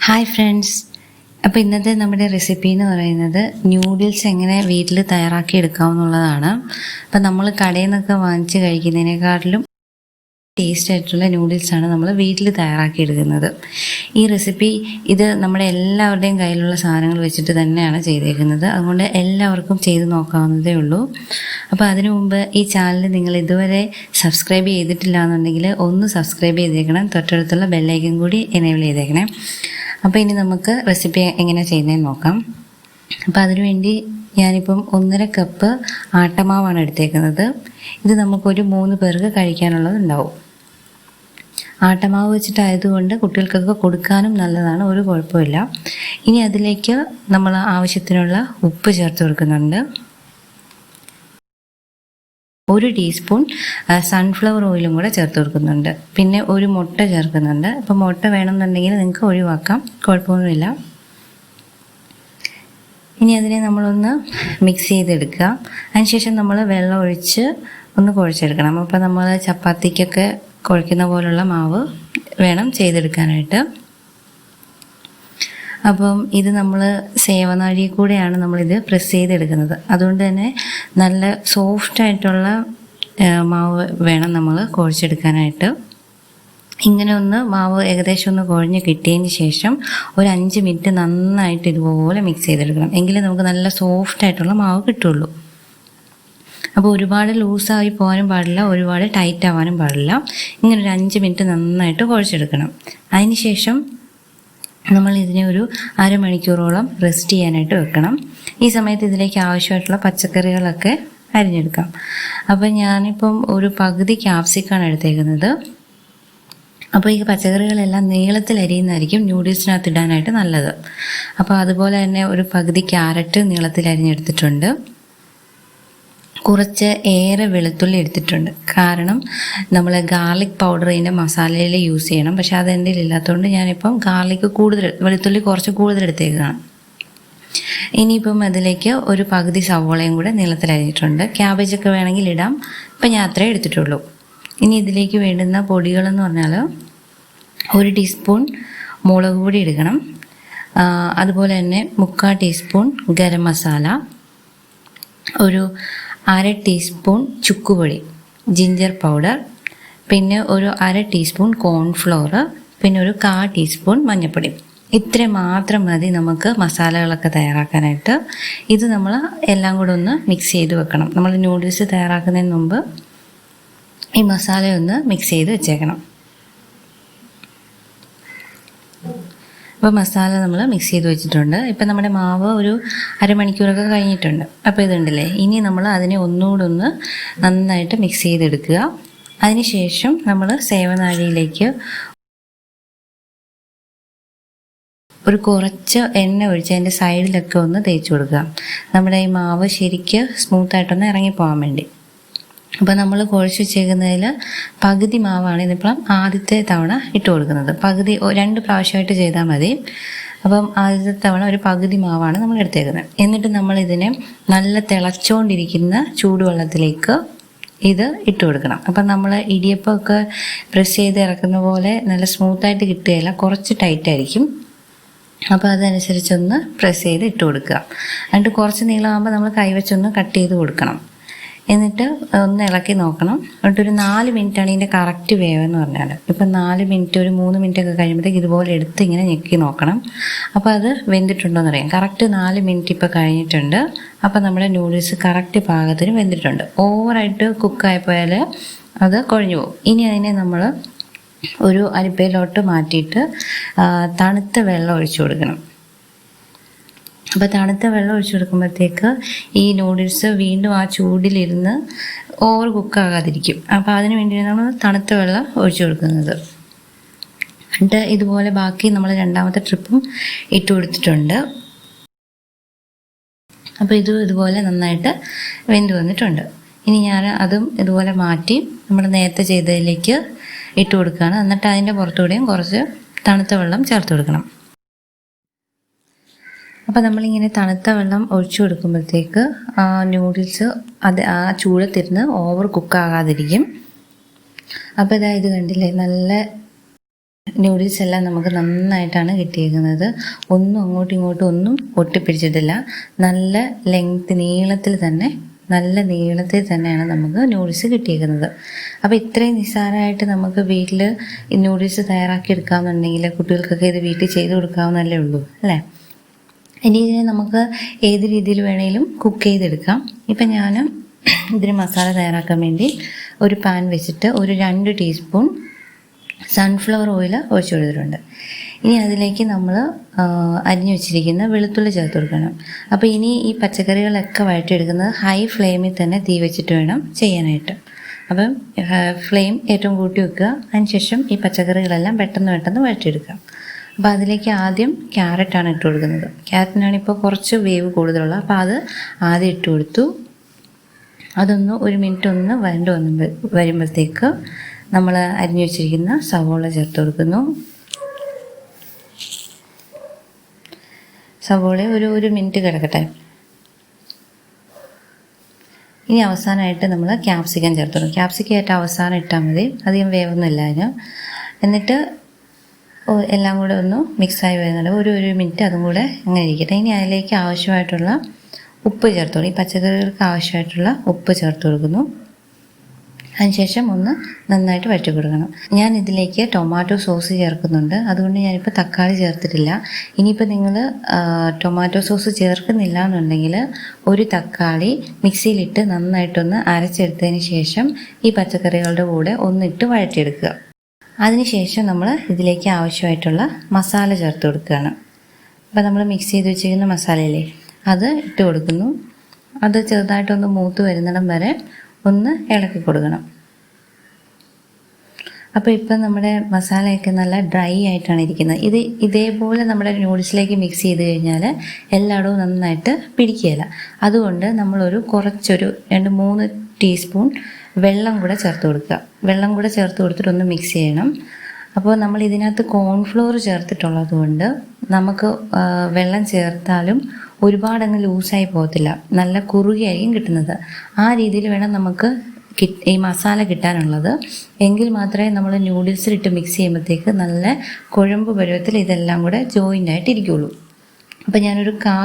Hi friends, അപ്പോൾ ഇന്നത്തെ നമ്മുടെ റെസിപ്പി എന്ന് പറയുന്നത് ന്യൂഡിൽസ് എങ്ങനെ വീട്ടിൽ തയ്യാറാക്കി എടുക്കാമെന്നുള്ളതാണ്. അപ്പോൾ നമ്മൾ കടയിൽ നിന്നൊക്കെ വാങ്ങിച്ച് കഴിക്കുന്നതിനേക്കാട്ടിലും ടേസ്റ്റ് ആയിട്ടുള്ള നൂഡിൽസാണ് നമ്മൾ വീട്ടിൽ തയ്യാറാക്കി എടുക്കുന്നത്. ഈ റെസിപ്പി ഇത് നമ്മുടെ എല്ലാവരുടെയും കയ്യിലുള്ള സാധനങ്ങൾ വെച്ചിട്ട് തന്നെയാണ് ചെയ്തേക്കുന്നത്. അതുകൊണ്ട് എല്ലാവർക്കും ചെയ്ത് നോക്കാവുന്നതേ ഉള്ളൂ. അപ്പോൾ അതിനു മുമ്പ് ഈ ചാനൽ നിങ്ങൾ ഇതുവരെ സബ്സ്ക്രൈബ് ചെയ്തിട്ടില്ല എന്നുണ്ടെങ്കിൽ ഒന്ന് സബ്സ്ക്രൈബ് ചെയ്തേക്കണം. തൊട്ടടുത്തുള്ള ബെല്ലൈക്കൻ കൂടി എനേബിൾ ചെയ്തേക്കണേ. അപ്പോൾ ഇനി നമുക്ക് റെസിപ്പി എങ്ങനെ ചെയ്യുന്നതെന്ന് നോക്കാം. അപ്പോൾ അതിനുവേണ്ടി ഞാനിപ്പം 1.5 കപ്പ് ആട്ടമാവാണ് എടുത്തേക്കുന്നത്. ഇത് നമുക്കൊരു 3 പേർക്ക് കഴിക്കാനുള്ളത് ഉണ്ടാവും. ആട്ടമാവ് വെച്ചിട്ടായതുകൊണ്ട് കുട്ടികൾക്കൊക്കെ കൊടുക്കാനും നല്ലതാണ്, ഒരു കുഴപ്പമില്ല. ഇനി അതിലേക്ക് നമ്മൾ ആവശ്യത്തിനുള്ള ഉപ്പ് ചേർത്ത് കൊടുക്കുന്നുണ്ട്. 1 ടീസ്പൂൺ സൺഫ്ലവർ ഓയിലും കൂടെ ചേർത്ത് കൊടുക്കുന്നുണ്ട്. പിന്നെ ഒരു മുട്ട ചേർക്കുന്നുണ്ട്. അപ്പോൾ മുട്ട വേണമെന്നുണ്ടെങ്കിൽ നിങ്ങൾക്ക് ഒഴിവാക്കാം, കുഴപ്പമൊന്നുമില്ല. ഇനി അതിനെ നമ്മളൊന്ന് മിക്സ് ചെയ്തെടുക്കുക. അതിനുശേഷം നമ്മൾ വെള്ളം ഒഴിച്ച് ഒന്ന് കുഴച്ചെടുക്കണം. അപ്പോൾ നമ്മൾ ചപ്പാത്തിക്കൊക്കെ കുഴയ്ക്കുന്ന പോലുള്ള മാവ് വേണം ചെയ്തെടുക്കാനായിട്ട്. അപ്പം ഇത് നമ്മൾ സേവനാഴി കൂടെയാണ് നമ്മളിത് പ്രസ് ചെയ്തെടുക്കുന്നത്. അതുകൊണ്ട് തന്നെ നല്ല സോഫ്റ്റായിട്ടുള്ള മാവ് വേണം നമ്മൾ കുഴച്ചെടുക്കാനായിട്ട്. ഇങ്ങനെ ഒന്ന് മാവ് ഏകദേശം ഒന്ന് കുഴഞ്ഞ് കിട്ടിയതിന് ശേഷം ഒരു 5 മിനിറ്റ് നന്നായിട്ട് ഇതുപോലെ മിക്സ് ചെയ്തെടുക്കണം. എങ്കിലേ നമുക്ക് നല്ല സോഫ്റ്റായിട്ടുള്ള മാവ് കിട്ടുള്ളൂ. അപ്പോൾ ഒരുപാട് ലൂസായി പോകാനും പാടില്ല, ഒരുപാട് ടൈറ്റ് ആവാനും പാടില്ല. ഇങ്ങനെ ഒരു 5 മിനിറ്റ് നന്നായിട്ട് കുഴച്ചെടുക്കണം. അതിന് ശേഷം നമ്മൾ ഇതിനെ ഒരു അരമണിക്കൂറോളം റെസ്റ്റ് ചെയ്യാനായിട്ട് വെക്കണം. ഈ സമയത്ത് ഇതിലേക്ക് ആവശ്യമായിട്ടുള്ള പച്ചക്കറികളൊക്കെ അരിഞ്ഞെടുക്കാം. അപ്പം ഞാനിപ്പം ഒരു പകുതി ക്യാപ്സിക്കാണ് എടുത്തേക്കുന്നത്. അപ്പോൾ ഈ പച്ചക്കറികളെല്ലാം നീളത്തിൽ അരിയുന്നതായിരിക്കും ന്യൂഡിൽസിനകത്ത് ഇടാനായിട്ട് നല്ലത്. അപ്പോൾ അതുപോലെ തന്നെ ഒരു പകുതി ക്യാരറ്റ് നീളത്തിൽ അരിഞ്ഞെടുത്തിട്ടുണ്ട്. കുറച്ച് ഏറെ വെളുത്തുള്ളി എടുത്തിട്ടുണ്ട്. കാരണം നമ്മൾ ഗാർലിക് പൗഡർ ഇതിൻ്റെ മസാലയിൽ യൂസ് ചെയ്യണം. പക്ഷെ അത് എൻ്റെ ഇല്ലാത്തതുകൊണ്ട് ഞാനിപ്പം വെളുത്തുള്ളി കുറച്ച് കൂടുതൽ എടുത്തേക്കാണ്. ഇനിയിപ്പം അതിലേക്ക് ഒരു പകുതി സവോളയും കൂടെ നീളത്തിൽ അരിഞ്ഞിട്ടുണ്ട്. ക്യാബേജൊക്കെ വേണമെങ്കിൽ ഇടാം. ഇപ്പം ഞാൻ അത്രേ എടുത്തിട്ടുള്ളൂ. ഇനി ഇതിലേക്ക് വേണ്ടുന്ന പൊടികളെന്ന് പറഞ്ഞാൽ 1 ടീസ്പൂൺ മുളക് പൊടി എടുക്കണം. അതുപോലെ തന്നെ 3/4 ടീസ്പൂൺ ഗരം മസാല, ഒരു 1/2 ടീസ്പൂൺ ചുക്കുപൊടി, ജിഞ്ചർ പൗഡർ, പിന്നെ ഒരു 1/2 ടീസ്പൂൺ കോൺഫ്ലോർ, പിന്നെ ഒരു 1/4 ടീസ്പൂൺ മഞ്ഞൾപ്പൊടി. ഇത്ര മാത്രം മതി നമുക്ക് മസാലകളൊക്കെ തയ്യാറാക്കാനായിട്ട്. ഇത് നമ്മൾ എല്ലാം കൂടെ ഒന്ന് മിക്സ് ചെയ്ത് വെക്കണം. നമ്മൾ നൂഡിൽസ് തയ്യാറാക്കുന്നതിന് മുമ്പ് ഈ മസാലയൊന്ന് മിക്സ് ചെയ്ത് വെച്ചേക്കണം. അപ്പോൾ മസാല നമ്മൾ മിക്സ് ചെയ്ത് വെച്ചിട്ടുണ്ട്. ഇപ്പം നമ്മുടെ മാവ് ഒരു അരമണിക്കൂറൊക്കെ കഴിഞ്ഞിട്ടുണ്ട്. അപ്പോൾ ഇതുണ്ടല്ലേ, ഇനി നമ്മൾ അതിനെ ഒന്നുകൂടെ ഒന്ന് നന്നായിട്ട് മിക്സ് ചെയ്തെടുക്കുക. അതിനുശേഷം നമ്മൾ സേവനാഴിയിലേക്ക് ഒരു കുറച്ച് എണ്ണ ഒഴിച്ച് അതിൻ്റെ സൈഡിലൊക്കെ ഒന്ന് തേച്ച് കൊടുക്കുക. നമ്മുടെ ഈ മാവ് ശരിക്ക് സ്മൂത്തായിട്ടൊന്ന് ഇറങ്ങിപ്പോകാൻ വേണ്ടി. അപ്പോൾ നമ്മൾ കുഴച്ച് വെച്ചേക്കുന്നതിൽ പകുതി മാവാണ് ഇതിപ്പം ആദ്യത്തെ തവണ ഇട്ട് കൊടുക്കുന്നത്. പകുതി 2 പ്രാവശ്യമായിട്ട് ചെയ്താൽ മതി. അപ്പം ആദ്യത്തെ തവണ ഒരു പകുതി മാവാണ് നമ്മൾ എടുത്തേക്കുന്നത്. എന്നിട്ട് നമ്മളിതിനെ നല്ല തിളച്ചുകൊണ്ടിരിക്കുന്ന ചൂടുവെള്ളത്തിലേക്ക് ഇത് ഇട്ട് കൊടുക്കണം. അപ്പം നമ്മൾ ഇടിയപ്പമൊക്കെ പ്രസ് ചെയ്ത് ഇറക്കുന്ന പോലെ നല്ല സ്മൂത്തായിട്ട് കിട്ടുകയില്ല, കുറച്ച് ടൈറ്റായിരിക്കും. അപ്പോൾ അതനുസരിച്ചൊന്ന് പ്രസ് ചെയ്ത് ഇട്ട് കൊടുക്കുക. എന്നിട്ട് കുറച്ച് നീളമാകുമ്പോൾ നമ്മൾ കൈവച്ചൊന്ന് കട്ട് ചെയ്ത് കൊടുക്കണം. എന്നിട്ട് ഒന്ന് ഇളക്കി നോക്കണം. എന്നിട്ട് ഒരു 4 മിനിറ്റാണ് ഇതിൻ്റെ കറക്റ്റ് വേവെന്ന് പറഞ്ഞാൽ. ഇപ്പം 4 മിനിറ്റ്, ഒരു 3 മിനിറ്റൊക്കെ കഴിയുമ്പോഴത്തേക്ക് ഇതുപോലെ എടുത്ത് ഇങ്ങനെ ഞെക്കി നോക്കണം. അപ്പോൾ അത് വെന്തിട്ടുണ്ടോയെന്ന് അറിയാം. കറക്റ്റ് 4 മിനിറ്റ് ഇപ്പോൾ കഴിഞ്ഞിട്ടുണ്ട്. അപ്പോൾ നമ്മുടെ നൂഡിൽസ് കറക്റ്റ് പാകത്തിന് വെന്തിട്ടുണ്ട്. ഓവറായിട്ട് കുക്കായിപ്പോയാൽ അത് കുഴഞ്ഞു പോകും. ഇനി അതിനെ നമ്മൾ ഒരു അരിപ്പയിലോട്ട് മാറ്റിയിട്ട് തണുത്ത വെള്ളം ഒഴിച്ചു കൊടുക്കണം. അപ്പോൾ തണുത്ത വെള്ളം ഒഴിച്ചു കൊടുക്കുമ്പോഴത്തേക്ക് ഈ നൂഡിൽസ് വീണ്ടും ആ ചൂടിലിരുന്ന് ഓവർ കുക്കാകാതിരിക്കും. അപ്പോൾ അതിന് വേണ്ടിയാണ് നമ്മൾ തണുത്ത വെള്ളം ഒഴിച്ചു കൊടുക്കുന്നത്. എന്നിട്ട് ഇതുപോലെ ബാക്കി നമ്മൾ 2ാമത്തെ ട്രിപ്പും ഇട്ട് കൊടുത്തിട്ടുണ്ട്. അപ്പോൾ ഇതുപോലെ നന്നായിട്ട് വെന്ത് വന്നിട്ടുണ്ട്. ഇനി ഞാൻ അതും ഇതുപോലെ മാറ്റി നമ്മൾ നേരത്തെ ചെയ്തതിലേക്ക് ഇട്ട് കൊടുക്കുകയാണ്. എന്നിട്ട് അതിൻ്റെ പുറത്തുകൂടെയും കുറച്ച് തണുത്ത വെള്ളം ചേർത്ത് കൊടുക്കണം. അപ്പോൾ നമ്മളിങ്ങനെ തണുത്ത വെള്ളം ഒഴിച്ചു കൊടുക്കുമ്പോഴത്തേക്ക് നൂഡിൽസ് ആ ചൂടത്തിരുന്ന് ഓവർ കുക്കാകാതിരിക്കും. അപ്പോൾ ഇത് കണ്ടില്ലേ, നല്ല നൂഡിൽസ് എല്ലാം നമുക്ക് നന്നായിട്ടാണ് കിട്ടിയിരിക്കുന്നത്. ഒന്നും അങ്ങോട്ടും ഇങ്ങോട്ടും ഒന്നും ഒട്ടിപ്പിടിച്ചിട്ടില്ല. നല്ല നീളത്തിൽ തന്നെയാണ് നമുക്ക് നൂഡിൽസ് കിട്ടിയിരിക്കുന്നത്. അപ്പോൾ ഇത്രയും നിസ്സാരമായിട്ട് നമുക്ക് വീട്ടിൽ നൂഡിൽസ് തയ്യാറാക്കി എടുക്കാമെന്നുണ്ടെങ്കിൽ കുട്ടികൾക്കൊക്കെ ഇത് വീട്ടിൽ ചെയ്ത് കൊടുക്കാവുന്നല്ലേ ഉള്ളൂ അല്ലേ. ഇനി ഇതിനെ നമുക്ക് ഏത് രീതിയിൽ വേണമെങ്കിലും കുക്ക് ചെയ്തെടുക്കാം. ഇപ്പം ഞാൻ ഇതിന് മസാല തയ്യാറാക്കാൻ വേണ്ടി ഒരു പാൻ വെച്ചിട്ട് ഒരു 2 ടീസ്പൂൺ സൺഫ്ലവർ ഓയിൽ ഒഴിച്ചു കൊടുത്തിട്ടുണ്ട്. ഇനി അതിലേക്ക് നമ്മൾ അരിഞ്ഞു വെച്ചിരിക്കുന്ന വെളുത്തുള്ളി ചേർത്ത് കൊടുക്കണം. അപ്പോൾ ഇനി ഈ പച്ചക്കറികളൊക്കെ വഴറ്റിയെടുക്കുന്നത് ഹൈ ഫ്ലെയിമിൽ തന്നെ തീ വെച്ചിട്ട് വേണം ചെയ്യാനായിട്ട്. അപ്പം ഫ്ലെയിം ഏറ്റവും കൂട്ടി വെക്കുക. അതിനുശേഷം ഈ പച്ചക്കറികളെല്ലാം പെട്ടെന്ന് വഴറ്റിയെടുക്കുക. അപ്പോൾ അതിലേക്ക് ആദ്യം ക്യാരറ്റാണ് ഇട്ട് കൊടുക്കുന്നത്. ക്യാരറ്റിനാണ് ഇപ്പോൾ കുറച്ച് വേവ് കൂടുതലുള്ളത്. അപ്പോൾ അത് ആദ്യം ഇട്ട് കൊടുത്തു. അതൊന്ന് 1 മിനിറ്റ് ഒന്ന് വരുമ്പോഴത്തേക്ക് നമ്മൾ അരിഞ്ഞു വെച്ചിരിക്കുന്ന സവോള ചേർത്ത് കൊടുക്കുന്നു. സവോള ഒരു മിനിറ്റ് കിടക്കട്ടെ. ഇനി അവസാനമായിട്ട് നമ്മൾ ക്യാപ്സിക്കം ചേർത്ത് കൊടുക്കും. ക്യാപ്സിക്കം ഏറ്റവും അവസാനം ഇട്ടാൽ മതി, അധികം വേവൊന്നുമില്ല അതിന്. എന്നിട്ട് എല്ലാം കൂടെ ഒന്ന് മിക്സായി വരുന്നുണ്ട്. ഒരു മിനിറ്റ് അതും കൂടെ അങ്ങനെ ഇരിക്കട്ടെ. ഇനി അതിലേക്ക് ആവശ്യമായിട്ടുള്ള ഉപ്പ് ചേർത്ത് കൊടുക്കും. ഈ പച്ചക്കറികൾക്ക് ആവശ്യമായിട്ടുള്ള ഉപ്പ് ചേർത്ത് കൊടുക്കുന്നു. അതിനുശേഷം ഒന്ന് നന്നായിട്ട് വഴറ്റി കൊടുക്കണം. ഞാൻ ഇതിലേക്ക് ടൊമാറ്റോ സോസ് ചേർക്കുന്നുണ്ട്. അതുകൊണ്ട് ഞാനിപ്പോൾ തക്കാളി ചേർത്തിട്ടില്ല. ഇനിയിപ്പോൾ നിങ്ങൾ ടൊമാറ്റോ സോസ് ചേർക്കുന്നില്ല എന്നുണ്ടെങ്കിൽ ഒരു തക്കാളി മിക്സിയിലിട്ട് നന്നായിട്ടൊന്ന് അരച്ചെടുത്തതിന് ശേഷം ഈ പച്ചക്കറികളുടെ കൂടെ ഒന്നിട്ട് വഴറ്റിയെടുക്കുക. അതിനുശേഷം നമ്മൾ ഇതിലേക്ക് ആവശ്യമായിട്ടുള്ള മസാല ചേർത്ത് കൊടുക്കുകയാണ്. അപ്പോൾ നമ്മൾ മിക്സ് ചെയ്ത് വെച്ചിരിക്കുന്ന മസാലയില്ലേ, അത് ഇട്ട് കൊടുക്കുന്നു. അത് ചെറുതായിട്ടൊന്ന് മൂത്ത് വരുന്നിടം വരെ ഒന്ന് ഇളക്കി കൊടുക്കണം. അപ്പോൾ ഇപ്പം നമ്മുടെ മസാലയൊക്കെ നല്ല ഡ്രൈ ആയിട്ടാണ് ഇരിക്കുന്നത്. ഇതേപോലെ നമ്മുടെ നൂഡിൽസിലേക്ക് മിക്സ് ചെയ്ത് കഴിഞ്ഞാൽ എല്ലായിടവും നന്നായിട്ട് പിടിക്കുകയില്ല. അതുകൊണ്ട് നമ്മളൊരു 2-3 ടീസ്പൂൺ വെള്ളം കൂടെ ചേർത്ത് കൊടുക്കുക. വെള്ളം കൂടെ ചേർത്ത് കൊടുത്തിട്ടൊന്ന് മിക്സ് ചെയ്യണം. അപ്പോൾ നമ്മൾ ഇതിനകത്ത് കോൺഫ്ലോർ ചേർത്തിട്ടുള്ളത് കൊണ്ട് നമുക്ക് വെള്ളം ചേർത്താലും ഒരുപാടങ്ങ് ലൂസായി പോകത്തില്ല, നല്ല കുറുകിയായിരിക്കും കിട്ടുന്നത്. ആ രീതിയിൽ വേണം നമുക്ക് ഈ മസാല കിട്ടാനുള്ളത്. എങ്കിൽ മാത്രമേ നമ്മൾ നൂഡിൽസിലിട്ട് മിക്സ് ചെയ്യുമ്പോഴത്തേക്ക് നല്ല കുഴമ്പ് പരുവത്തിൽ ഇതെല്ലാം കൂടെ ജോയിൻ്റ് ആയിട്ട് ഇരിക്കുകയുള്ളൂ. അപ്പോൾ ഞാനൊരു കാ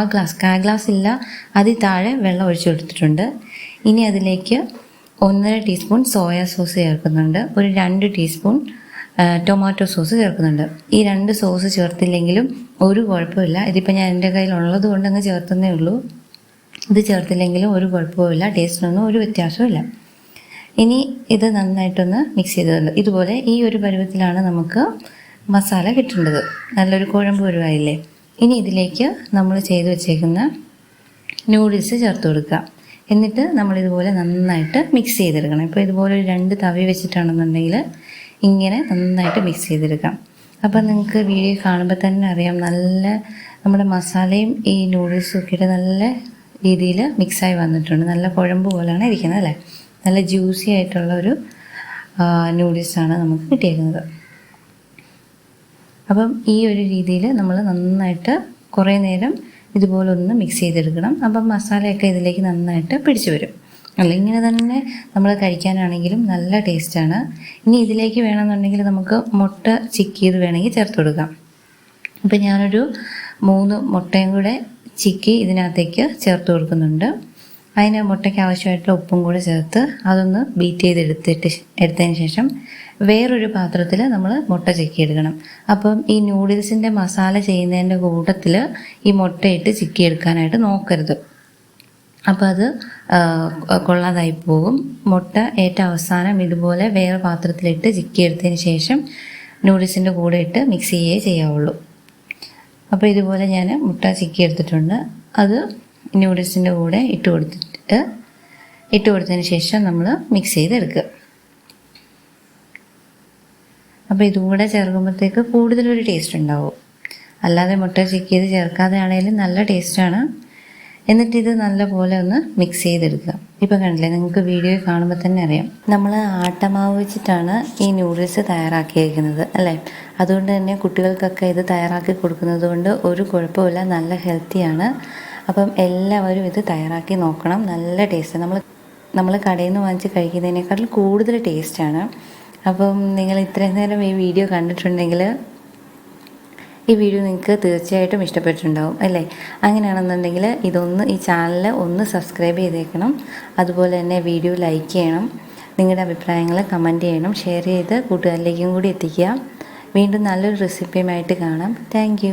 ഗ്ലാസ് ഇല്ല, അതിൽ താഴെ വെള്ളം ഒഴിച്ചു കൊടുത്തിട്ടുണ്ട്. ഇനി അതിലേക്ക് 1.5 ടീസ്പൂൺ സോയാ സോസ് ചേർക്കുന്നുണ്ട്. ഒരു 2 ടീസ്പൂൺ ടൊമാറ്റോ സോസ് ചേർക്കുന്നുണ്ട്. ഈ 2 സോസ് ചേർത്തില്ലെങ്കിലും ഒരു കുഴപ്പമില്ല. ഇതിപ്പോൾ ഞാൻ എൻ്റെ കയ്യിലുള്ളത് കൊണ്ട് അങ്ങ് ചേർത്തന്നേ ഉള്ളൂ. ഇത് ചേർത്തില്ലെങ്കിലും ഒരു കുഴപ്പമില്ല, ടേസ്റ്റിനൊന്നും ഒരു വ്യത്യാസമില്ല. ഇനി ഇത് നന്നായിട്ടൊന്ന് മിക്സ് ചെയ്തത് ഇതുപോലെ ഈ ഒരു പരുവത്തിലാണ് നമുക്ക് മസാല കിട്ടേണ്ടത്. നല്ലൊരു കുഴമ്പ് പരുവായില്ലേ. ഇനി ഇതിലേക്ക് നമ്മൾ ചെയ്ത് വെച്ചേക്കുന്ന നൂഡിൽസ് ചേർത്ത് കൊടുക്കുക. എന്നിട്ട് നമ്മളിതുപോലെ നന്നായിട്ട് മിക്സ് ചെയ്തെടുക്കണം. ഇപ്പോൾ ഇതുപോലെ ഒരു 2 തവി വെച്ചിട്ടാണെന്നുണ്ടെങ്കിൽ ഇങ്ങനെ നന്നായിട്ട് മിക്സ് ചെയ്തെടുക്കാം. അപ്പം നിങ്ങൾക്ക് വീഡിയോ കാണുമ്പോൾ തന്നെ അറിയാം, നല്ല നമ്മുടെ മസാലയും ഈ നൂഡിൽസും ഒക്കെ നല്ല രീതിയിൽ മിക്സായി വന്നിട്ടുണ്ട്. നല്ല കുഴമ്പ് പോലെയാണ് ഇരിക്കുന്നത് അല്ലേ. നല്ല ജ്യൂസി ആയിട്ടുള്ള ഒരു നൂഡിൽസാണ് നമുക്ക് കിട്ടിയിരിക്കുന്നത്. അപ്പം ഈ ഒരു രീതിയിൽ നമ്മൾ നന്നായിട്ട് കുറേ നേരം ഇതുപോലെ ഒന്ന് മിക്സ് ചെയ്തെടുക്കണം. അപ്പം മസാലയൊക്കെ ഇതിലേക്ക് നന്നായിട്ട് പിടിച്ചു വരും. അല്ല, ഇങ്ങനെ തന്നെ നമ്മൾ കഴിക്കാനാണെങ്കിലും നല്ല ടേസ്റ്റാണ്. ഇനി ഇതിലേക്ക് വേണമെന്നുണ്ടെങ്കിൽ നമുക്ക് മുട്ട ചിക്കിയത് വേണമെങ്കിൽ ചേർത്ത് കൊടുക്കാം. ഇപ്പം ഞാനൊരു 3 മുട്ടയും കൂടെ ചിക്കി ഇതിനകത്തേക്ക് ചേർത്ത് കൊടുക്കുന്നുണ്ട്. അതിന് മുട്ടയ്ക്ക് ആവശ്യമായിട്ടുള്ള ഉപ്പും കൂടെ ചേർത്ത് അതൊന്ന് ബീറ്റ് എടുത്തതിന് ശേഷം വേറൊരു പാത്രത്തിൽ നമ്മൾ മുട്ട ചിക്കിയെടുക്കണം. അപ്പം ഈ നൂഡിൽസിൻ്റെ മസാല ചെയ്യുന്നതിൻ്റെ കൂട്ടത്തിൽ ഈ മുട്ടയിട്ട് ചിക്കിയെടുക്കാനായിട്ട് നോക്കരുത്. അപ്പോൾ അത് കൊള്ളാതായി പോകും. മുട്ട ഏറ്റവും അവസാനം ഇതുപോലെ വേറെ പാത്രത്തിലിട്ട് ചിക്കിയെടുത്തതിന് ശേഷം നൂഡിൽസിൻ്റെ കൂടെ ഇട്ട് മിക്സ് ചെയ്യുകയേ ചെയ്യാവുള്ളൂ. അപ്പോൾ ഇതുപോലെ ഞാൻ മുട്ട ചിക്കിയെടുത്തിട്ടുണ്ട്. അത് നൂഡിൽസിൻ്റെ കൂടെ ഇട്ട് കൊടുത്തതിന് ശേഷം നമ്മൾ മിക്സ് ചെയ്തെടുക്കുക. അപ്പോൾ ഇതുകൂടെ ചേർക്കുമ്പോഴത്തേക്ക് കൂടുതലൊരു ടേസ്റ്റ് ഉണ്ടാവും. അല്ലാതെ മുട്ട ചിക്കിയത് ചേർക്കാതെ ആണെങ്കിലും നല്ല ടേസ്റ്റാണ്. എന്നിട്ട് ഇത് നല്ലപോലെ ഒന്ന് മിക്സ് ചെയ്തെടുക്കുക. ഇപ്പം കണ്ടില്ലേ, നിങ്ങൾക്ക് വീഡിയോ കാണുമ്പോൾ തന്നെ അറിയാം, നമ്മൾ ആട്ടമാവ് വെച്ചിട്ടാണ് ഈ നൂഡിൽസ് തയ്യാറാക്കിയിരിക്കുന്നത് അല്ലേ. അതുകൊണ്ട് തന്നെ കുട്ടികൾക്കൊക്കെ ഇത് തയ്യാറാക്കി കൊടുക്കുന്നത് കൊണ്ട് ഒരു കുഴപ്പമില്ല, നല്ല ഹെൽത്തിയാണ്. അപ്പം എല്ലാവരും ഇത് തയ്യാറാക്കി നോക്കണം. നല്ല ടേസ്റ്റ്. നമ്മൾ കടയിൽ നിന്ന് വാങ്ങിച്ച് കഴിക്കുന്നതിനേക്കാളും കൂടുതൽ ടേസ്റ്റാണ്. അപ്പം നിങ്ങൾ ഇത്രയും നേരം ഈ വീഡിയോ കണ്ടിട്ടുണ്ടെങ്കിൽ ഈ വീഡിയോ നിങ്ങൾക്ക് തീർച്ചയായിട്ടും ഇഷ്ടപ്പെട്ടിട്ടുണ്ടാവും അല്ലേ? അങ്ങനെയാണെന്നുണ്ടെങ്കിൽ ഈ ചാനൽ ഒന്ന് സബ്സ്ക്രൈബ് ചെയ്തേക്കണം. അതുപോലെ തന്നെ വീഡിയോ ലൈക്ക് ചെയ്യണം. നിങ്ങളുടെ അഭിപ്രായങ്ങൾ കമൻറ്റ് ചെയ്യണം. ഷെയർ ചെയ്ത് കൂട്ടുകാരിലേക്കും കൂടി എത്തിക്കുക. വീണ്ടും നല്ലൊരു റെസിപ്പിയുമായിട്ട് കാണാം. താങ്ക്